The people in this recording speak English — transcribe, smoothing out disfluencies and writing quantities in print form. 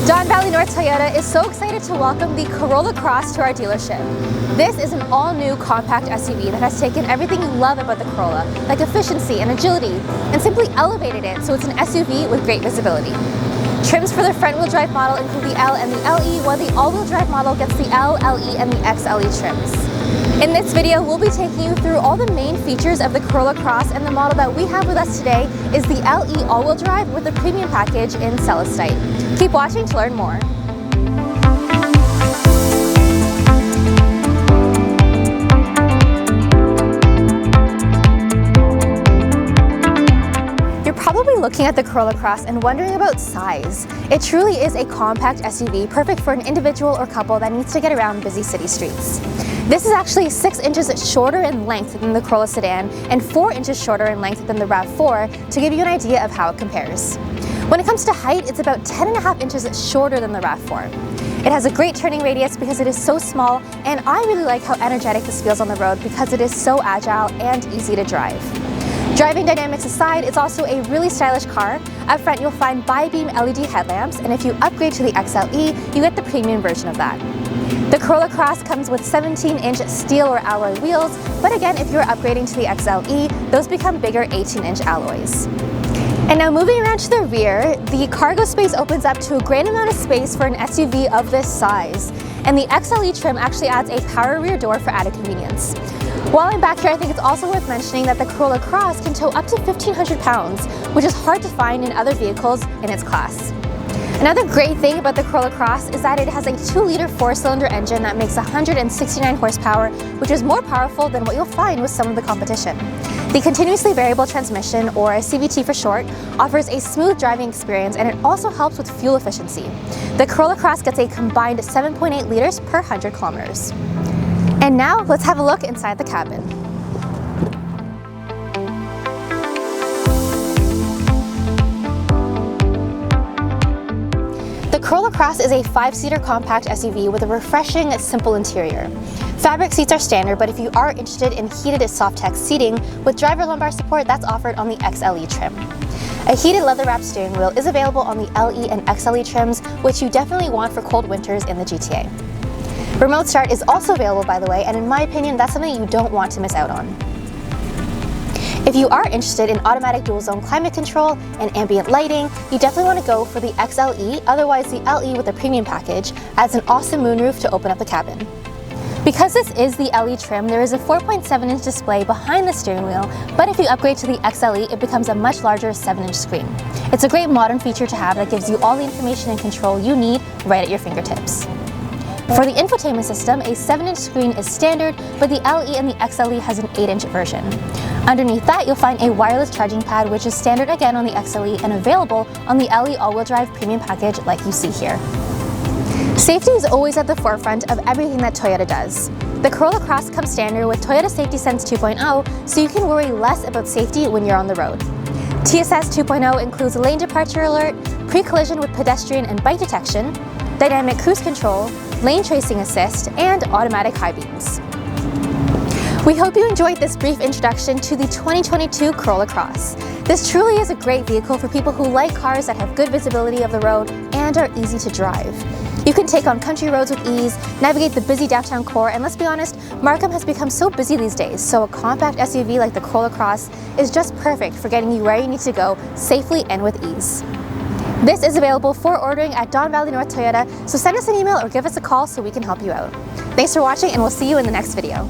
Don Valley North Toyota is so excited to welcome the Corolla Cross to our dealership. This is an all-new compact SUV that has taken everything you love about the Corolla, like efficiency and agility, and simply elevated it so it's an SUV with great visibility. Trims for the front-wheel drive model include the L and the LE, while the all-wheel drive model gets the L, LE, and the XLE trims. In this video, we'll be taking you through all the main features of the Corolla Cross, and the model that we have with us today is the LE all-wheel drive with the premium package in Celestite. Keep watching to learn more. You're probably looking at the Corolla Cross and wondering about size. It truly is a compact SUV, perfect for an individual or couple that needs to get around busy city streets. This is actually 6 inches shorter in length than the Corolla sedan and 4 inches shorter in length than the RAV4 to give you an idea of how it compares. When it comes to height, it's about 10.5 inches shorter than the RAV4. It has a great turning radius because it is so small, and I really like how energetic this feels on the road because it is so agile and easy to drive. Driving dynamics aside, it's also a really stylish car. Up front, you'll find bi-beam LED headlamps, and if you upgrade to the XLE, you get the premium version of that. The Corolla Cross comes with 17-inch steel or alloy wheels, but again, if you're upgrading to the XLE, those become bigger 18-inch alloys. And now moving around to the rear, the cargo space opens up to a great amount of space for an SUV of this size. And the XLE trim actually adds a power rear door for added convenience. While I'm back here, I think it's also worth mentioning that the Corolla Cross can tow up to 1,500 pounds, which is hard to find in other vehicles in its class. Another great thing about the Corolla Cross is that it has a 2-liter 4-cylinder engine that makes 169 horsepower, which is more powerful than what you'll find with some of the competition. The continuously variable transmission, or CVT for short, offers a smooth driving experience, and it also helps with fuel efficiency. The Corolla Cross gets a combined 7.8 liters per 100 kilometers. And now let's have a look inside the cabin. The Corolla Cross is a 5-seater compact SUV with a refreshing, simple interior. Fabric seats are standard, but if you are interested in heated Softex seating with driver lumbar support, that's offered on the XLE trim. A heated leather-wrapped steering wheel is available on the LE and XLE trims, which you definitely want for cold winters in the GTA. Remote start is also available, by the way, and in my opinion, that's something you don't want to miss out on. If you are interested in automatic dual-zone climate control and ambient lighting, you definitely want to go for the XLE, otherwise the LE with the premium package adds an awesome moonroof to open up the cabin. Because this is the LE trim, there is a 4.7-inch display behind the steering wheel, but if you upgrade to the XLE, it becomes a much larger 7-inch screen. It's a great modern feature to have that gives you all the information and control you need right at your fingertips. For the infotainment system, a 7-inch screen is standard, but the LE and the XLE has an 8-inch version. Underneath that, you'll find a wireless charging pad, which is standard again on the XLE and available on the LE all-wheel drive premium package like you see here. Safety is always at the forefront of everything that Toyota does. The Corolla Cross comes standard with Toyota Safety Sense 2.0, so you can worry less about safety when you're on the road. TSS 2.0 includes lane departure alert, pre-collision with pedestrian and bike detection, dynamic cruise control, lane tracing assist, and automatic high beams. We hope you enjoyed this brief introduction to the 2022 Corolla Cross. This truly is a great vehicle for people who like cars that have good visibility of the road and are easy to drive. You can take on country roads with ease, navigate the busy downtown core, and let's be honest, Markham has become so busy these days, so a compact SUV like the Corolla Cross is just perfect for getting you where you need to go safely and with ease. This is available for ordering at Don Valley North Toyota, so send us an email or give us a call so we can help you out. Thanks for watching, and we'll see you in the next video.